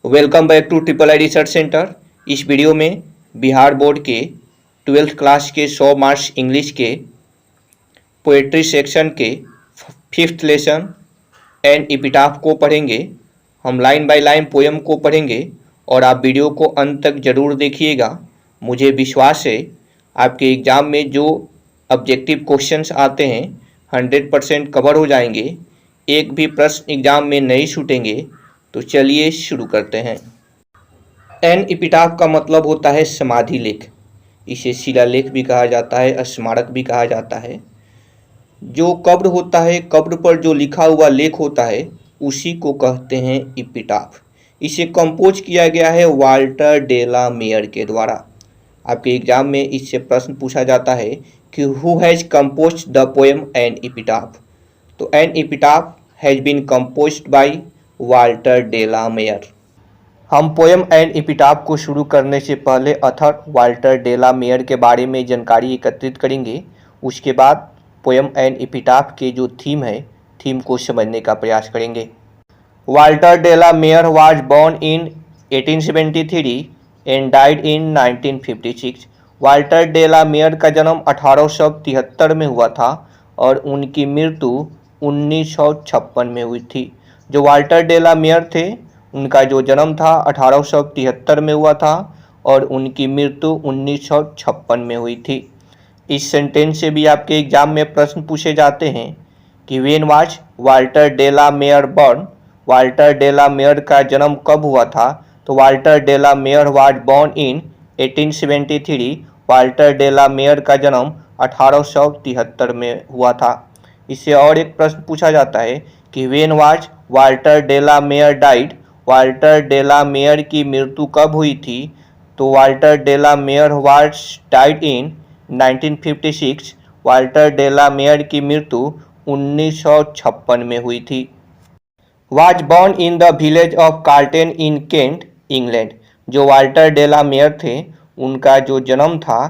Welcome back to triple I research centre. इस वीडियो में बिहार बोर्ड के 12th क्लास के 100 मार्क्स इंग्लिश के पोएट्री सेक्शन के 5th लेसन एंड एपिटाफ को पढ़ेंगे। हम लाइन बाय लाइन पोएम को पढ़ेंगे और आप वीडियो को अंत तक ज़रूर देखिएगा। मुझे विश्वास है आपके एग्ज़ाम में जो ऑब्जेक्टिव क्वेश्चंस आते हैं 100% कवर हो जाएंगे, एक भी प्रश्न एग्ज़ाम में नहीं छूटेंगे। तो चलिए शुरू करते हैं। एन एपिटाफ का मतलब होता है समाधि लेख। इसे शिलालेख भी कहा जाता है, स्मारक भी कहा जाता है। जो कब्र होता है, कब्र पर जो लिखा हुआ लेख होता है उसी को कहते हैं एपिटाफ। इसे कंपोज किया गया है वाल्टर डे ला मेयर के द्वारा। आपके एग्जाम में इससे प्रश्न पूछा जाता है कि who has composed the poem an epitaph. तो an epitaph has been composed by Walter de la Mare. हम पोएम एंड एपिटाफ को शुरू करने से पहले author Walter de la Mare के बारे में जानकारी एकत्रित करेंगे। उसके बाद पोएम एंड एपिटाफ के जो थीम है, थीम को समझने का प्रयास करेंगे। Walter de la Mare was born in 1873 and died in 1956। Walter de la Mare का जन्म 1873 में हुआ था और उनकी मृत्यु 1956 में हुई थी। जो वाल्टर डे ला मेयर थे उनका जो जन्म था 1873 में हुआ था और उनकी मृत्यु 1956 में हुई थी। इस सेंटेंस से भी आपके एग्जाम में प्रश्न पूछे जाते हैं कि when was Walter de la Mare born. Walter de la Mare का जन्म कब हुआ था? तो Walter de la Mare was born in 1873। Walter de la Mare का जन्म 1873 में हुआ था। इससे और एक प्रश्न पूछा जाता है कि when was Walter de la Mare died. Walter de la Mare की मृत्यु कब हुई थी? तो Walter de la Mare was died in 1956। Walter de la Mare की मृत्यु 1956 में हुई थी। Was born in the village of Carten in Kent, England. जो वाल्टर डे ला मेयर थे उनका जो जन्म था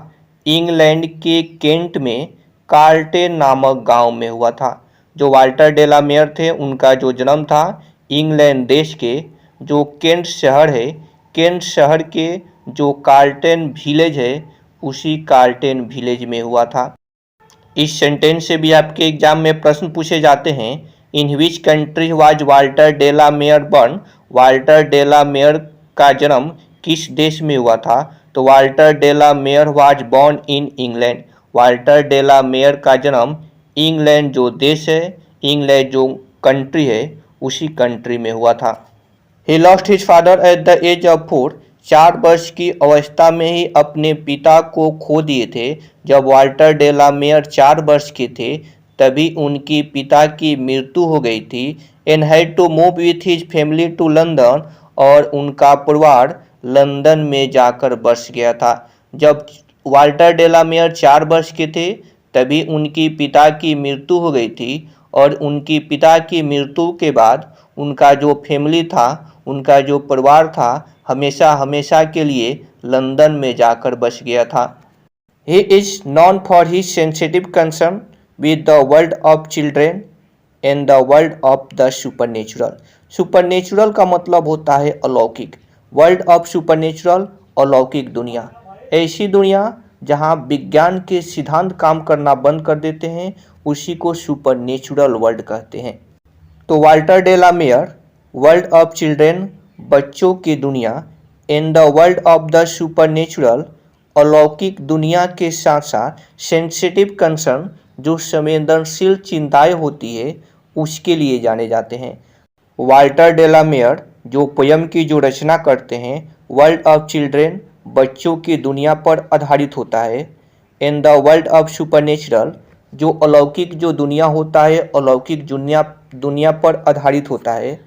इंग्लैंड के केंट में कार्टेन नामक गांव में हुआ था। जो वाल्टर डे ला मेयर थे उनका जो जन्म था इंग्लैंड देश के जो केंट शहर है, केंट शहर के जो कार्टेन विलेज है उसी कार्टेन विलेज में हुआ था। इस सेंटेंस से भी आपके एग्जाम में प्रश्न पूछे जाते हैं in which country was Walter de la Mare born. Walter de la Mare का जन्म किस देश में हुआ था? तो Walter de la Mare was born in England. Walter de la Mare का जन्म इंग्लैंड जो देश है, इंग्लैंड जो कंट्री है उसी कंट्री में हुआ था। He lost his father at the age of 4। 4 वर्ष की अवस्था में ही अपने पिता को खो दिए थे। जब वाल्टर डे ला मेयर 4 वर्ष के थे तभी उनकी पिता की मृत्यु हो गई थी। And had to move with his family to London. और उनका परिवार लंदन में जाकर बस गया था। जब वाल्टर डे ला मेयर 4 वर्ष के थे तभी उनकी पिता की मृत्यु हो गई थी और उनकी पिता की मृत्यु के बाद उनका जो फैमिली था, उनका जो परिवार था, हमेशा हमेशा के लिए लंदन में जाकर बस गया था। He is non for his sensitive concern with the world of children and the world of the supernatural. Supernatural का मतलब होता है अलौकिक। वर्ल्ड ऑफ सुपरनेचुरल, अलौकिक दुनिया, ऐसी दुनिया जहाँ विज्ञान के सिद्धांत काम करना बंद कर देते हैं उसी को सुपरनेचुरल वर्ल्ड कहते हैं। तो Walter de la Mare world of children, बच्चों की दुनिया, in the world of the supernatural, अलौकिक दुनिया के साथ साथ सेंसिटिव कंसर्न, जो संवेदनशील चिंताएं होती है उसके लिए जाने जाते हैं। वाल्टर डे ला मेयर जो पोयम की जो रचना करते हैं वर्ल्ड ऑफ चिल्ड्रेन, बच्चों की दुनिया पर आधारित होता है। इन द वर्ल्ड ऑफ सुपरनेचुरल, जो अलौकिक जो दुनिया होता है, अलौकिक दुनिया पर आधारित होता है।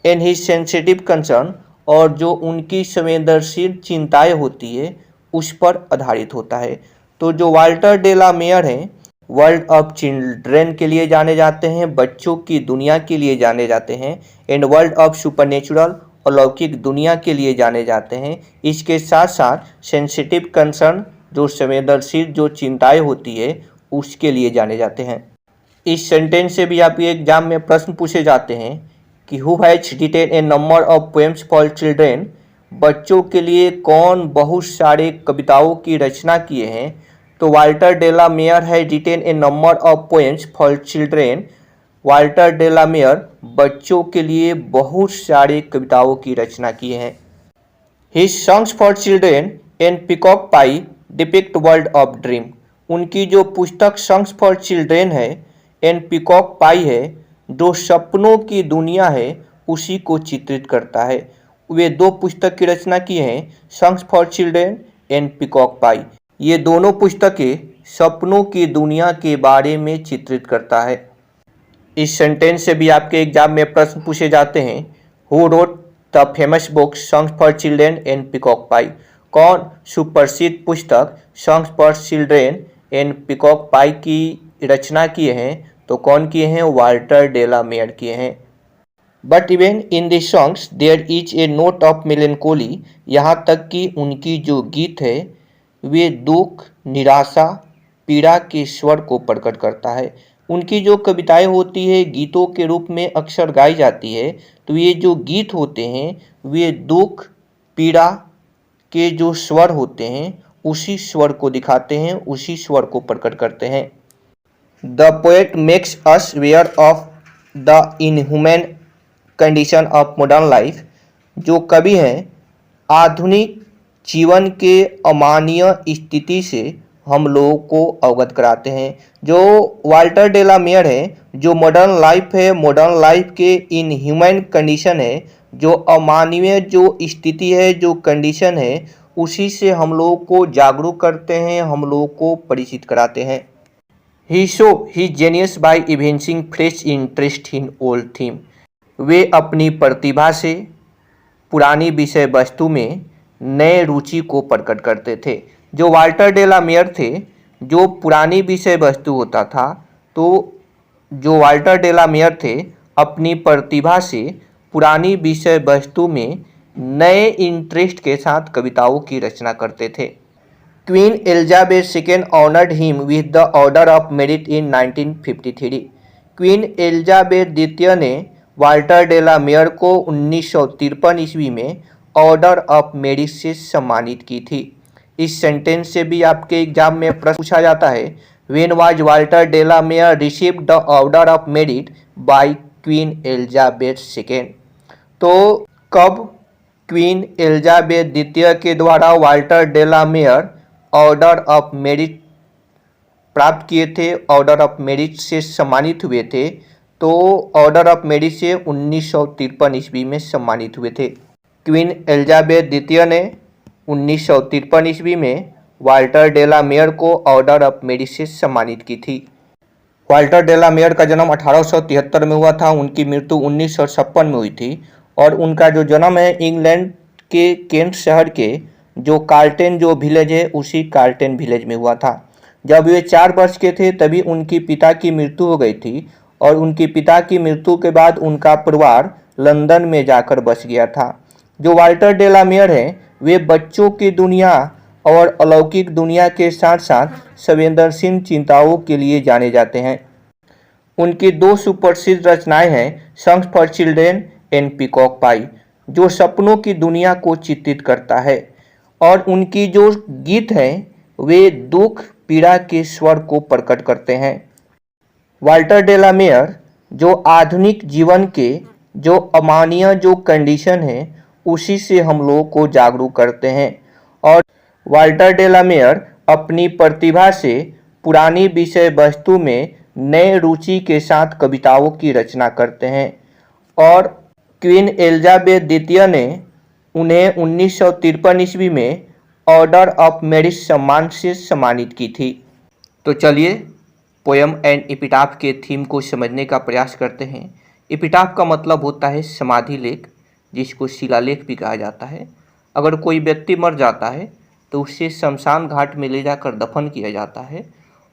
इन हिज सेंसिटिव कंसर्न, और जो उनकी संवेदनशील चिंताएं होती है उस पर आधारित होता है। तो जो वाल्टर डे ला मेयर हैं वर्ल्ड ऑफ चिल्ड्रेन के लिए जाने जाते हैं, बच्चों की दुनिया के लिए जाने जाते हैं। एंड वर्ल्ड ऑफ सुपरनेचुरल, अलौकिक दुनिया के लिए जाने जाते हैं। इसके साथ साथ सेंसिटिव कंसर्न, जो संवेदनशील जो चिंताएं होती है उसके लिए जाने जाते हैं। इस सेंटेंस से भी आपके एग्जाम में प्रश्न पूछे जाते हैं कि who has retain a number of poems for children, बच्चों के लिए कौन बहुत सारे कविताओं की रचना किए हैं। तो Walter de la Mare has written a number of poems for children. Walter de la Mare बच्चों के लिए बहुत सारे कविताओं की रचना किए हैं। His songs for Children and Peacock pi depict world of dream. उनकी जो पुस्तक सॉन्ग्स फॉर चिल्ड्रेन है एंड पीकॉक पाई है, जो सपनों की दुनिया है उसी को चित्रित करता है। वे दो पुस्तक की रचना किए हैं, Songs for Children and Peacock Pie. ये दोनों पुस्तकें सपनों की दुनिया के बारे में चित्रित करता है। इस सेंटेंस से भी आपके एग्जाम में प्रश्न पूछे जाते हैं। Who wrote the famous book Songs for Children and Peacock Pie. कौन सुप्रसिद्ध पुस्तक Songs for Children and Peacock Pie की रचना किए हैं। तो कौन किए हैं, वाल्टर डेला मेयर किए हैं। But even in the songs there is a note of melancholy. यहाँ तक कि उनकी जो गीत है वे दुख, निराशा, पीड़ा के स्वर को प्रकट करता है। उनकी जो कविताएं होती है गीतों के रूप में अक्सर गाई जाती है। तो ये जो गीत होते हैं वे दुख, पीड़ा के जो स्वर होते हैं उसी स्वर को दिखाते हैं, उसी स्वर को प्रकट करते हैं। The poet makes us aware of the inhuman condition of modern life. जो कवि हैं आधुनिक जीवन के अमानवीय स्थिति से हम लोगों को अवगत कराते हैं। जो वाल्टर डेला मेयर है, जो मॉडर्न लाइफ है, मॉडर्न लाइफ के इनह्यूमन कंडीशन है, जो अमानवीय जो स्थिति है, जो कंडीशन है, उसी से हम लोगों को जागरूक करते हैं, हम लोगों को परिचित कराते हैं। He show his genius by evincing fresh interest in old theme. वे अपनी प्रतिभा से पुरानी विषय वस्तु में नए रुचि को प्रकट करते थे। जो वाल्टर डेला मेयर थे, जो पुरानी विषय वस्तु होता था, तो जो वाल्टर डेला मेयर थे अपनी प्रतिभा से पुरानी विषय वस्तु में नए इंटरेस्ट के साथ कविताओं की रचना करते थे। Queen Elizabeth second honoured him with the order of merit in 1953। Queen Elizabeth द्वितीय ने वाल्टर डेला मेयर को 1953 ईस्वी में ऑर्डर ऑफ मेरिट से सम्मानित की थी। इस सेंटेंस से भी आपके एग्जाम में प्रश्न पूछा जाता है। When was Walter de la Mare received the order of merit by queen Elizabeth second. तो कब क्वीन एलिजाबेथ द्वितीय के द्वारा Walter de la Mare order of merit प्राप्त किए थे, ऑर्डर ऑफ मेरिट से सम्मानित हुए थे। तो ऑर्डर ऑफ मेरिट से 1953 ईस्वी में सम्मानित हुए थे। क्वीन एलिजाबेथ द्वितीय ने 1953 ईस्वी में वाल्टर डेला मेयर को ऑर्डर ऑफ मेरिट से सम्मानित की थी। वाल्टर डेला मेयर का जन्म 1873 में हुआ था, उनकी मृत्यु 1956 में हुई थी। और उनका जो जन्म है इंग्लैंड के केंट शहर के जो कार्लटन जो विलेज है उसी कार्लटन विलेज में हुआ था। जब वे 4 वर्ष के थे तभी उनकी पिता की मृत्यु हो गई थी और उनके पिता की मृत्यु के बाद उनका परिवार लंदन में जाकर बस गया था। जो वाल्टर डेला मेयर हैं वे बच्चों की दुनिया और अलौकिक दुनिया के साथ साथ संवेदनशील चिंताओं के लिए जाने जाते हैं। उनकी 2 सुप्रसिद्ध रचनाएं हैं, Songs for Children and Peacock Pie, जो सपनों की दुनिया को चित्रित करता है। और उनकी जो गीत हैं वे दुख, पीड़ा के स्वर को प्रकट करते हैं। वाल्टर डेला मेयर जो आधुनिक जीवन के जो अमानवीय जो कंडीशन है उसी से हम लोगों को जागरूक करते हैं। और वाल्टर डेला मेयर अपनी प्रतिभा से पुरानी विषय वस्तु में नए रुचि के साथ कविताओं की रचना करते हैं। और क्वीन एलिजाबेथ द्वितीय ने उन्हें 1953 ईस्वी में ऑर्डर ऑफ मेरिट सम्मान से सम्मानित की थी। तो चलिए पोएम एंड एपिटाफ के थीम को समझने का प्रयास करते हैं। एपिटाफ का मतलब होता है समाधि लेख, जिसको शिलालेख भी कहा जाता है। अगर कोई व्यक्ति मर जाता है तो उसे शमशान घाट में ले जाकर दफन किया जाता है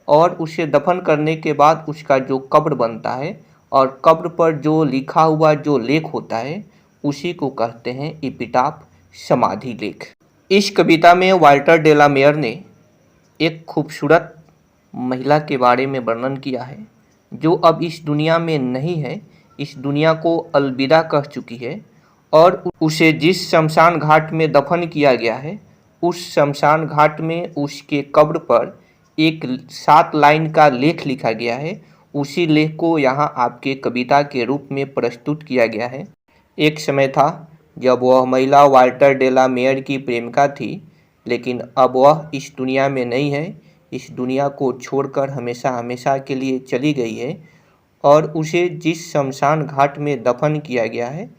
और उसे दफन करने के बाद उसका जो कब्र बनता है और कब्र पर जो लिखा हुआ जो लेख होता है उसी को कहते हैं एपिटाफ, समाधि लेख। इस कविता में वाल्टर डेला मेयर ने एक खूबसूरत महिला के बारे में वर्णन किया है जो अब इस दुनिया में नहीं है, इस दुनिया को अलविदा कह चुकी है और उसे जिस शमशान घाट में दफन किया गया है उस शमशान घाट में उसके कब्र पर एक 7 लाइन का लेख लिखा गया है। उसी लेख को यहाँ आपके कविता के रूप में प्रस्तुत किया गया है। एक समय था जब वह महिला वाल्टर डेलामेयर की प्रेमिका थी, लेकिन अब वह इस दुनिया में नहीं है। इस दुनिया को छोड़कर हमेशा हमेशा के लिए चली गई है और उसे जिस शमशान घाट में दफन किया गया है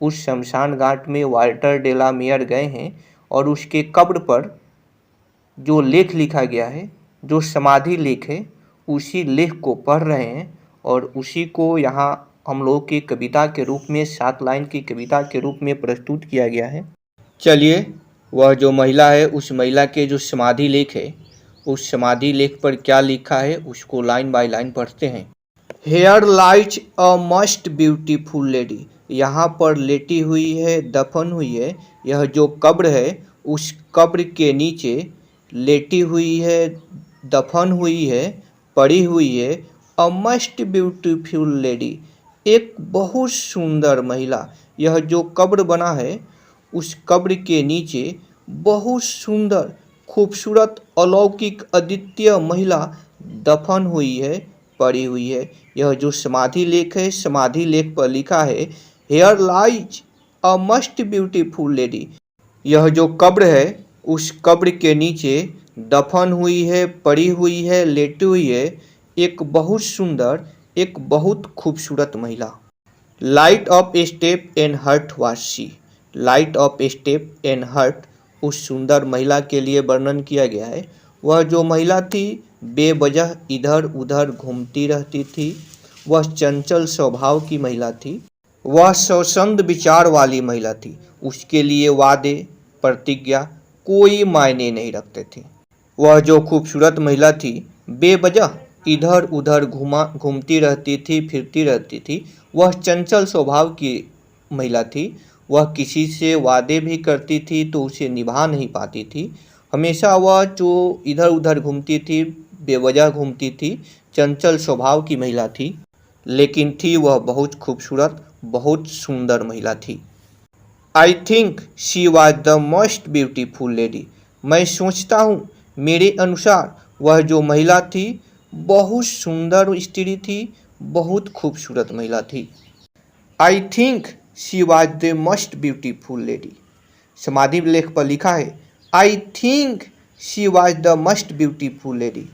उस शमशान घाट में वाल्टर डेलामेयर गए हैं और उसके कब्र पर जो लेख लिखा गया है, जो समाधि लेख है, उसी लेख को पढ़ रहे हैं और उसी को यहाँ हम लोग की कविता के रूप में 7 लाइन की कविता के रूप में प्रस्तुत किया गया है। चलिए वह जो महिला है उस महिला के जो समाधि लेख है उस समाधि लेख पर क्या लिखा है उसको लाइन बाय लाइन पढ़ते हैं। Here lies a most beautiful lady, यहाँ पर लेटी हुई है, दफन हुई है। यह जो कब्र है उस कब्र के नीचे लेटी हुई है, दफन हुई है, पड़ी हुई है अ मस्ट ब्यूटीफुल लेडी, एक बहुत सुंदर महिला। यह जो कब्र बना है उस कब्र के नीचे बहुत सुंदर खूबसूरत अलौकिक अद्वितीय महिला दफन हुई है, पड़ी हुई है। यह जो समाधि लेख है, समाधि लेख पर लिखा है here lies a most beautiful lady. यह जो कब्र है उस कब्र के नीचे दफन हुई है, पड़ी हुई है, लेटी हुई है एक बहुत सुंदर, एक बहुत खूबसूरत महिला। Light of step and heart was she, light of step and heart उस सुंदर महिला के लिए वर्णन किया गया है। वह जो महिला थी बेवजह इधर उधर घूमती रहती थी। वह चंचल स्वभाव की महिला थी। वह स्वच्छंद विचार वाली महिला थी। उसके लिए वादे प्रतिज्ञा कोई मायने नहीं रखते थे। वह जो खूबसूरत महिला थी बेवजह इधर उधर घूमती रहती थी, फिरती रहती थी। वह चंचल स्वभाव की महिला थी। वह किसी से वादे भी करती थी तो उसे निभा नहीं पाती थी। हमेशा वह जो इधर उधर घूमती थी, बेवजह घूमती थी, चंचल स्वभाव की महिला थी, लेकिन थी वह बहुत खूबसूरत, बहुत सुंदर महिला थी। I think she was the most beautiful lady, मैं सोचता हूँ मेरे अनुसार वह जो महिला थी बहुत सुंदर स्त्री थी, बहुत खूबसूरत महिला थी। I think she was the most beautiful lady, समाधि लेख पर लिखा है I think she was the most beautiful lady.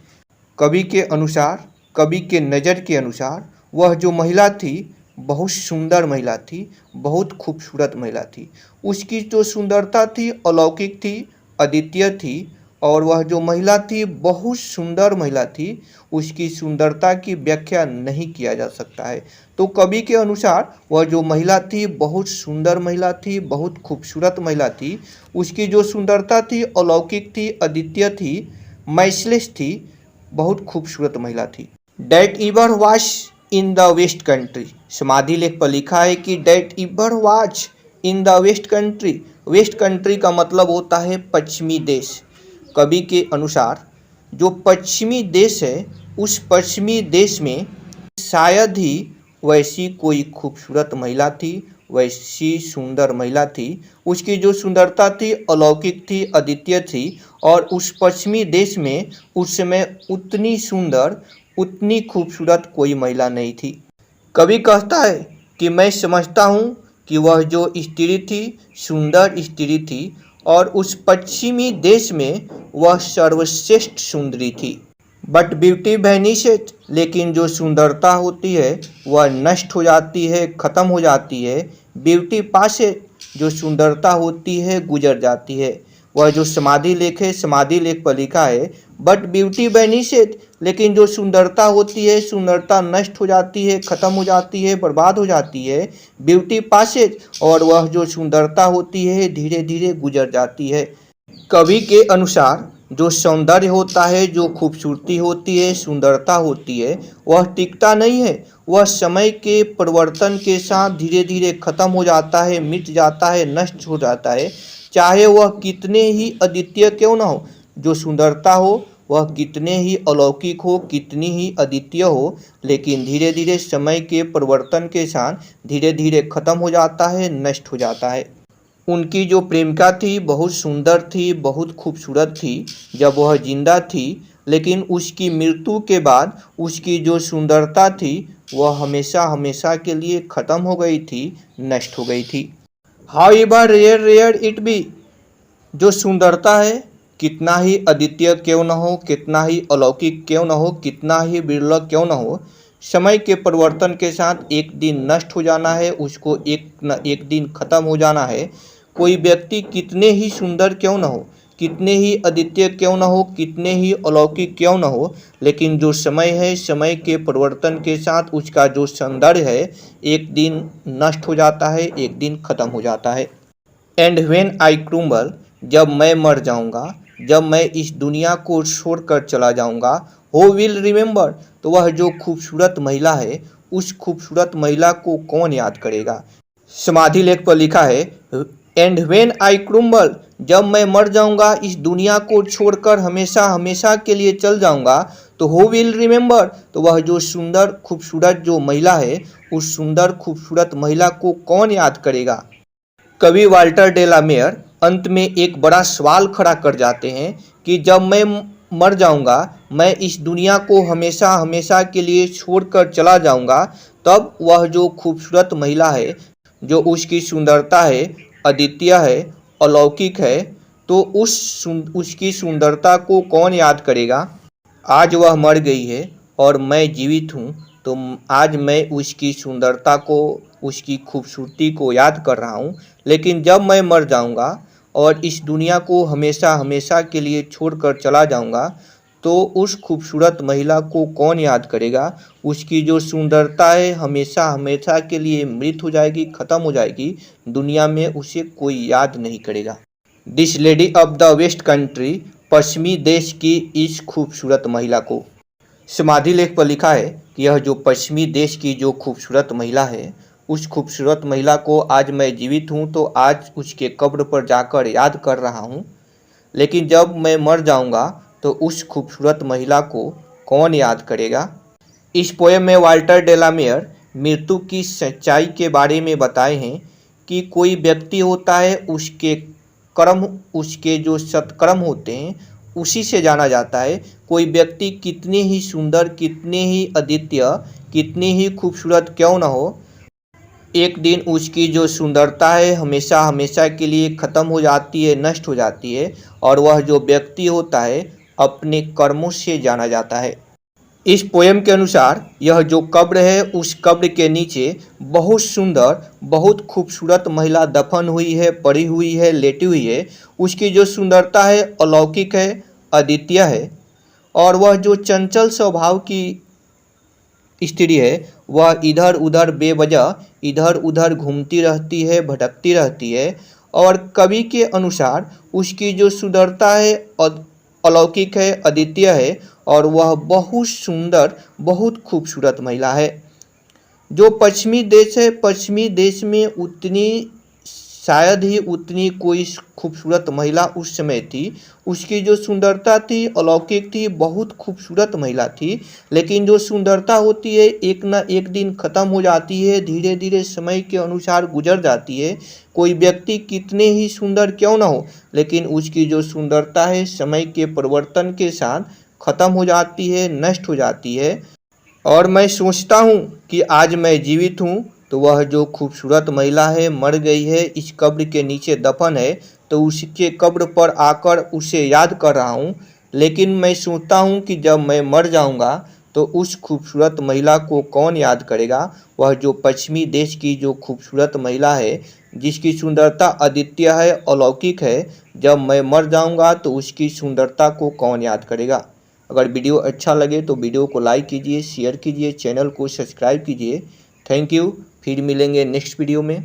कवि के अनुसार, कवि के नज़र के अनुसार वह जो महिला थी बहुत सुंदर महिला थी, बहुत खूबसूरत महिला थी। उसकी जो सुंदरता थी अलौकिक थी, अद्वितीय थी और वह जो महिला थी बहुत सुंदर महिला थी। उसकी सुंदरता की व्याख्या नहीं किया जा सकता है। तो कवि के अनुसार वह जो महिला थी बहुत सुंदर महिला थी, बहुत खूबसूरत महिला थी। उसकी जो सुंदरता थी अलौकिक थी, अद्वितीय थी, मैचलेस थी, बहुत खूबसूरत महिला थी। That ever was in the west country, समाधि लेख पर लिखा है कि that ever was in the west country. West country का मतलब होता है पश्चिमी देश। कवि के अनुसार जो पश्चिमी देश है उस पश्चिमी देश में शायद ही वैसी कोई खूबसूरत महिला थी, वैसी सुंदर महिला थी। उसकी जो सुंदरता थी अलौकिक थी, अद्वितीय थी और उस पश्चिमी देश में उस समय उतनी सुंदर, उतनी खूबसूरत कोई महिला नहीं थी। कवि कहता है कि मैं समझता हूँ कि वह जो स्त्री थी सुंदर स्त्री थी और उस पश्चिमी देश में वह सर्वश्रेष्ठ सुंदरी थी। बट ब्यूटी वैनिशेज, लेकिन जो सुंदरता होती है वह नष्ट हो जाती है, ख़त्म हो जाती है। ब्यूटी पासेज, जो सुंदरता होती है गुजर जाती है। वह जो समाधि लेख है, समाधि लेख पर लिखा है बट ब्यूटी वैनिशेज, लेकिन जो सुंदरता होती है सुंदरता नष्ट हो जाती है, ख़त्म हो जाती है, बर्बाद हो जाती है। ब्यूटी पासेज, और वह जो सुंदरता होती है धीरे धीरे गुजर जाती है। कवि के अनुसार जो सौंदर्य होता है, जो खूबसूरती होती है, सुंदरता होती है, वह टिकता नहीं है। वह समय के परिवर्तन के साथ धीरे धीरे ख़त्म हो जाता है, मिट जाता है, नष्ट हो जाता है। चाहे वह कितने ही अद्वितीय क्यों ना हो, जो सुंदरता हो वह कितने ही अलौकिक हो, कितनी ही अद्वितीय हो, लेकिन धीरे धीरे समय के परिवर्तन के साथ धीरे धीरे खत्म हो जाता है, नष्ट हो जाता है। उनकी जो प्रेमिका थी बहुत सुंदर थी, बहुत खूबसूरत थी जब वह जिंदा थी, लेकिन उसकी मृत्यु के बाद उसकी जो सुंदरता थी वह हमेशा हमेशा के लिए खत्म हो गई थी, नष्ट हो गई थी। However rare rare it be, जो सुंदरता है कितना ही अद्वितीय क्यों न हो, कितना ही अलौकिक क्यों न हो, कितना ही बिरला क्यों न हो, समय के परिवर्तन के साथ एक दिन नष्ट हो जाना है, उसको एक न एक दिन खत्म हो जाना है। कोई व्यक्ति कितने ही सुंदर क्यों न हो, कितने ही अद्वितीय क्यों न हो, कितने ही अलौकिक क्यों न हो, लेकिन जो समय है, समय के परिवर्तन के साथ उसका जो सौंदर्य है एक दिन नष्ट हो जाता है, एक दिन खत्म हो जाता है। एंड व्हेन आई क्रूम्बल, जब मैं मर जाऊंगा, जब मैं इस दुनिया को छोड़कर चला जाऊंगा, हो विल रिमेंबर, तो वह जो खूबसूरत महिला है उस खूबसूरत महिला को कौन याद करेगा। समाधि लेख पर लिखा है एंड व्हेन आई क्रूम्बल, जब मैं मर जाऊंगा, इस दुनिया को छोड़कर हमेशा हमेशा के लिए चल जाऊंगा, तो हो विल रिमेंबर, तो वह जो सुंदर खूबसूरत जो महिला है उस सुंदर खूबसूरत महिला को कौन याद करेगा। कवि वाल्टर डेलामेयर अंत में एक बड़ा सवाल खड़ा कर जाते हैं कि जब मैं मर जाऊंगा, मैं इस दुनिया को हमेशा हमेशा के लिए छोड़कर चला जाऊंगा, तब वह जो खूबसूरत महिला है, जो उसकी सुंदरता है, अद्वितीय है, अलौकिक है, तो उसकी सुंदरता को कौन याद करेगा। आज वह मर गई है और मैं जीवित हूँ, तो आज मैं उसकी सुंदरता को, उसकी खूबसूरती को याद कर रहा हूँ, लेकिन जब मैं मर जाऊँगा और इस दुनिया को हमेशा हमेशा के लिए छोड़कर चला जाऊँगा, तो उस खूबसूरत महिला को कौन याद करेगा। उसकी जो सुंदरता है हमेशा हमेशा के लिए मृत हो जाएगी, ख़त्म हो जाएगी, दुनिया में उसे कोई याद नहीं करेगा। This lady of the west country, पश्चिमी देश की इस खूबसूरत महिला को। समाधि लेख पर लिखा है कि यह जो पश्चिमी देश की जो खूबसूरत महिला है, उस खूबसूरत महिला को आज मैं जीवित हूँ तो आज उसके कब्र पर जाकर याद कर रहा हूँ, लेकिन जब मैं मर जाऊँगा तो उस खूबसूरत महिला को कौन याद करेगा। इस पोएम में वाल्टर डेलामेयर मृत्यु की सच्चाई के बारे में बताए हैं कि कोई व्यक्ति होता है, उसके कर्म, उसके जो सत्कर्म होते हैं उसी से जाना जाता है। कोई व्यक्ति कितनी ही सुंदर, कितनी ही अद्वितीय, कितनी ही खूबसूरत क्यों न हो, एक दिन उसकी जो सुंदरता है हमेशा हमेशा के लिए ख़त्म हो जाती है, नष्ट हो जाती है, और वह जो व्यक्ति होता है अपने कर्मों से जाना जाता है। इस पोएम के अनुसार यह जो कब्र है, उस कब्र के नीचे बहुत सुंदर, बहुत खूबसूरत महिला दफन हुई है, पड़ी हुई है, लेटी हुई है। उसकी जो सुंदरता है अलौकिक है, अद्वितीय है, और वह जो चंचल स्वभाव की स्त्री है वह इधर उधर बेवजह इधर उधर घूमती रहती है, भटकती रहती है, और कवि के अनुसार उसकी जो सुंदरता है अलौकिक है, अद्वितीय है, और वह बहुत सुंदर, बहुत खूबसूरत महिला है। जो पश्चिमी देश है, पश्चिमी देश में उतनी, शायद ही उतनी कोई खूबसूरत महिला उस समय थी। उसकी जो सुंदरता थी अलौकिक थी, बहुत खूबसूरत महिला थी, लेकिन जो सुंदरता होती है एक न एक दिन ख़त्म हो जाती है, धीरे धीरे समय के अनुसार गुजर जाती है। कोई व्यक्ति कितने ही सुंदर क्यों ना हो, लेकिन उसकी जो सुंदरता है समय के परिवर्तन के साथ ख़त्म हो जाती है, नष्ट हो जाती है। और मैं सोचता हूँ कि आज मैं जीवित हूँ, तो वह जो खूबसूरत महिला है मर गई है, इस कब्र के नीचे दफन है, तो उसके कब्र पर आकर उसे याद कर रहा हूँ, लेकिन मैं सोचता हूँ कि जब मैं मर जाऊँगा तो उस खूबसूरत महिला को कौन याद करेगा। वह जो पश्चिमी देश की जो खूबसूरत महिला है, जिसकी सुंदरता अद्वितीय है, अलौकिक है, जब मैं मर जाऊँगा तो उसकी सुंदरता को कौन याद करेगा। अगर वीडियो अच्छा लगे तो वीडियो को लाइक कीजिए, शेयर कीजिए, चैनल को सब्सक्राइब कीजिए। Thank you. फिर मिलेंगे नेक्स्ट वीडियो में।